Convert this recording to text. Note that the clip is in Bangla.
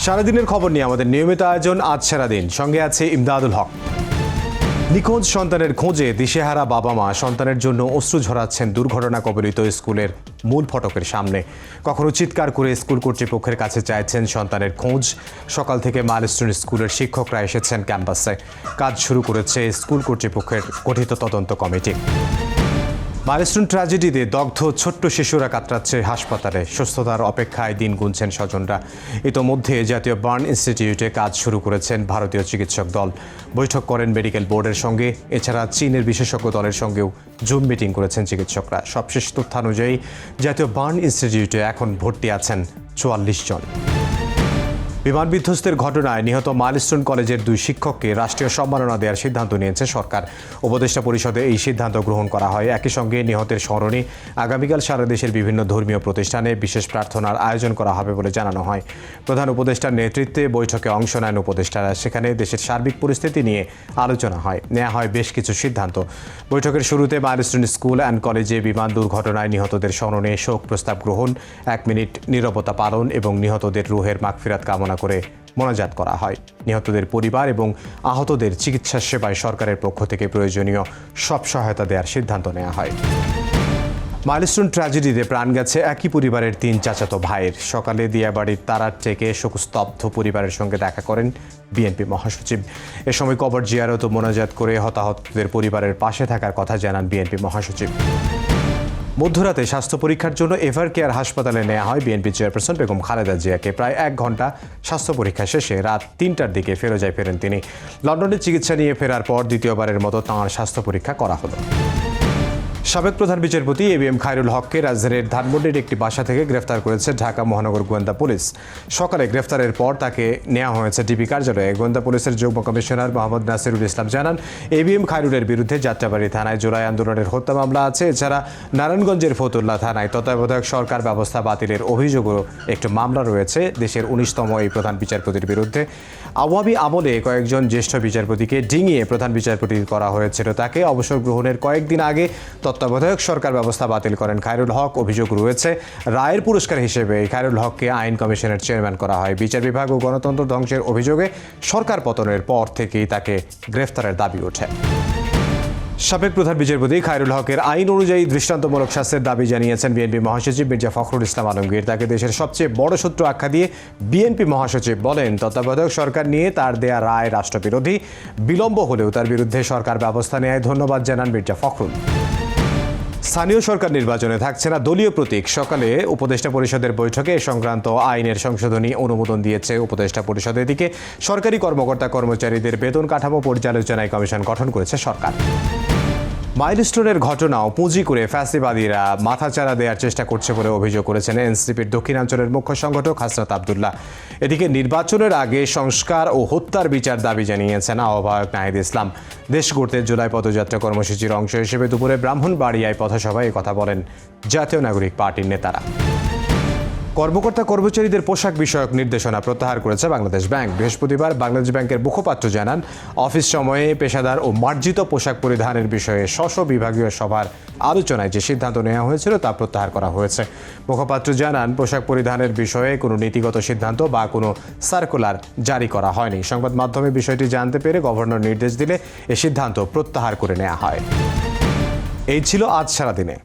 সারাদিনের খবর নিয়ে আমাদের নিয়মিত আয়োজন আজ সারাদিন, সঙ্গে আছে ইমদাদুল হক। নিখোঁজ সন্তানের খোঁজে দিশেহারা বাবা মা সন্তানের জন্য অশ্রু ঝরাচ্ছেন দুর্ঘটনা কবলিত স্কুলের মূল ফটকের সামনে। কখনো চিৎকার করে স্কুল কর্তৃপক্ষের কাছে চাইছেন সন্তানের খোঁজ। সকাল থেকে মাইলস্টোন স্কুলের শিক্ষকরা এসেছেন ক্যাম্পাসে। কাজ শুরু করেছে স্কুল কর্তৃপক্ষের গঠিত তদন্ত কমিটি। মাইলস্টোন ট্র্যাজেডিতে দগ্ধ ছোট্ট শিশুরা কাতরাচ্ছে হাসপাতালে। সুস্থতার অপেক্ষায় দিন গুনছেন স্বজনরা। ইতোমধ্যে জাতীয় বার্ন ইনস্টিটিউটে কাজ শুরু করেছেন ভারতীয় চিকিৎসক দল। বৈঠক করেন মেডিকেল বোর্ডের সঙ্গে। এছাড়া চীনের বিশেষজ্ঞ দলের সঙ্গেও জুম মিটিং করেছেন চিকিৎসকরা। সবশেষ তথ্যানুযায়ী জাতীয় বার্ন ইনস্টিটিউটে এখন ভর্তি আছেন 44 জন। বিমান বিধ্বস্তের ঘটনায় নিহত মাইলস্টোন কলেজের 2 শিক্ষককে রাষ্ট্রীয় সম্মাননা দেওয়ার সিদ্ধান্ত নিয়েছে সরকার। উপদেষ্টা পরিষদে এই সিদ্ধান্ত গ্রহণ করা হয়। একই সঙ্গে নিহতের স্মরণে আগামীকাল সারা দেশের বিভিন্ন ধর্মীয় প্রতিষ্ঠানে বিশেষ প্রার্থনার আয়োজন করা হবে বলে জানানো হয়। প্রধান উপদেষ্টার নেতৃত্বে বৈঠকে অংশ নেন উপদেষ্টারা। সেখানে দেশের সার্বিক পরিস্থিতি নিয়ে আলোচনা হয়, নেওয়া হয় বেশ কিছু সিদ্ধান্ত। বৈঠকের শুরুতে মাইলস্টোন স্কুল অ্যান্ড কলেজে বিমান দুর্ঘটনায় নিহতদের স্মরণে শোক প্রস্তাব গ্রহণ, 1 মিনিট নীরবতা পালন এবং নিহতদের রুহের মাগফিরাত কামনা করে মোনাজাত করা হয়। নিহতদের পরিবার এবং আহতদের চিকিৎসা সেবায় সরকারের পক্ষ থেকে প্রয়োজনীয় সব সহায়তা দেওয়ার সিদ্ধান্ত নেওয়া হয়। মাইলস্টোন ট্র্যাজেডিতে প্রাণ গেছে একই পরিবারের 3 চাচাতো ভাইয়ের। সকালে দিয়াবাড়ির তারার থেকে শোকস্তব্ধ পরিবারের সঙ্গে দেখা করেন বিএনপি মহাসচিব। এ সময় কবর জিয়ারত ও মোনাজাত করে হতাহতদের পরিবারের পাশে থাকার কথা জানান বিএনপি মহাসচিব। মধ্যরাতে স্বাস্থ্য পরীক্ষার জন্য এভার কেয়ার হাসপাতালে নেওয়া হয় বিএনপি চেয়ারপারসন বেগম খালেদা জিয়াকে। প্রায় 1 ঘন্টা স্বাস্থ্য পরীক্ষা শেষে রাত 3টার দিকে ফেরোজায় ফেরেন তিনি। লন্ডনে চিকিৎসা নিয়ে ফেরার পর দ্বিতীয়বারের মতো তাঁর স্বাস্থ্য পরীক্ষা করা হলো। সাবেক প্রধান বিচারপতি এবিএম খায়রুল হককে রাজধানীর ধানমন্ডির একটি বাসা থেকে গ্রেফতার করেছে ঢাকা মহানগর গোয়েন্দা পুলিশ। সকালে গ্রেফতারের পর তাকে নেওয়া হয়েছে ডিবি কার্যালয়ে। গোয়েন্দা পুলিশের যুগ্ম কমিশনার মোহাম্মদ নাসিরুল ইসলাম জানান, এবিএম খায়রুলের বিরুদ্ধে যাত্রাবাড়ি থানায় জুলাই আন্দোলনের হত্যা মামলা আছে। এছাড়া নারায়ণগঞ্জের ফতুল্লা থানায় তত্ত্বাবধায়ক সরকার ব্যবস্থা বাতিলের অভিযোগও একটি মামলা রয়েছে দেশের 19তম এই প্রধান বিচারপতির বিরুদ্ধে। আওয়ামী আমলে কয়েকজন জ্যেষ্ঠ বিচারপতিকে ডিঙিয়ে প্রধান বিচারপতি করা হয়েছিল। তাকে অবসর গ্রহণের কয়েকদিন আগে তত্ত্বাবধায়ক সরকার ব্যবস্থা বাতিল করেন খায়রুল হক। অভিযোগ রয়েছে রায়ের পুরস্কার হিসেবে খায়রুল হককে আইন কমিশনের চেয়ারম্যান করা হয়। বিচার বিভাগ ও গণতন্ত্র ধ্বংসের অভিযোগে সরকার পতনের পর থেকেই তাকে গ্রেফতারের দাবি ওঠে। সাবেক প্রধান বিচারপতি খায়রুল হকের আইন অনুযায়ী দৃষ্টান্তমূলক শাস্তির দাবি জানিয়েছেন বিএনপি মহাসচিব মির্জা ফখরুল ইসলাম আলমগীর। তাকে দেশের সবচেয়ে বড় শত্রু আখ্যা দিয়ে বিএনপি মহাসচিব বলেন, তত্ত্বাবধায়ক সরকার নিয়ে তার দেয়া রায় রাষ্ট্রবিরোধী। বিলম্ব হলেও তার বিরুদ্ধে সরকার ব্যবস্থা নেয় ধন্যবাদ জানান মির্জা ফখরুল। স্থানীয় সরকার নির্বাচনে থাকছে না দলীয় প্রতীক। সকালে উপদেষ্টা পরিষদের বৈঠকে এ সংক্রান্ত আইনের সংশোধনী অনুমোদন দিয়েছে উপদেষ্টা পরিষদ। এদিকে সরকারি কর্মকর্তা কর্মচারীদের বেতন কাঠামো পর্যালোচনায় কমিশন গঠন করেছে সরকার। মাইলস্টোনের ঘটনাও পুঁজি করে ফ্যাসিবাদীরা মাথাচাড়া দেওয়ার চেষ্টা করছে বলে অভিযোগ করেছেন এনসিপির দক্ষিণাঞ্চলের মুখ্য সংগঠক হাসনাত আবদুল্লাহ। এদিকে নির্বাচনের আগে সংস্কার ও হত্যার বিচার দাবি জানিয়েছেন আহ্বায়ক নাহিদ ইসলাম। দেশ গড়তে জুলাই পদযাত্রা কর্মসূচির অংশ হিসেবে দুপুরে ব্রাহ্মণবাড়িয়ায় পথসভায় কথা বলেন জাতীয় নাগরিক পার্টির নেতারা। কর্মকর্তা কর্মচারীদের পোশাক বিষয়ক নির্দেশনা প্রত্যাহার করেছে বাংলাদেশ ব্যাংক। বৃহস্পতিবার বাংলাদেশ ব্যাংকের মুখপাত্র জানান, অফিস সময়ে পেশাদার ও মার্জিত পোশাক পরিধানের বিষয়ে স্ব বিভাগীয় সভার আলোচনায় যে সিদ্ধান্ত নেওয়া হয়েছিল তা প্রত্যাহার করা হয়েছে। মুখপাত্র জানান, পোশাক পরিধানের বিষয়ে কোনো নীতিগত সিদ্ধান্ত বা কোনো সার্কুলার জারি করা হয়নি। সংবাদ মাধ্যমে বিষয়টি জানতে পেরে গভর্নর নির্দেশ দিলে এ সিদ্ধান্ত প্রত্যাহার করে নেওয়া হয়। এই ছিল আজ সারাদিনে।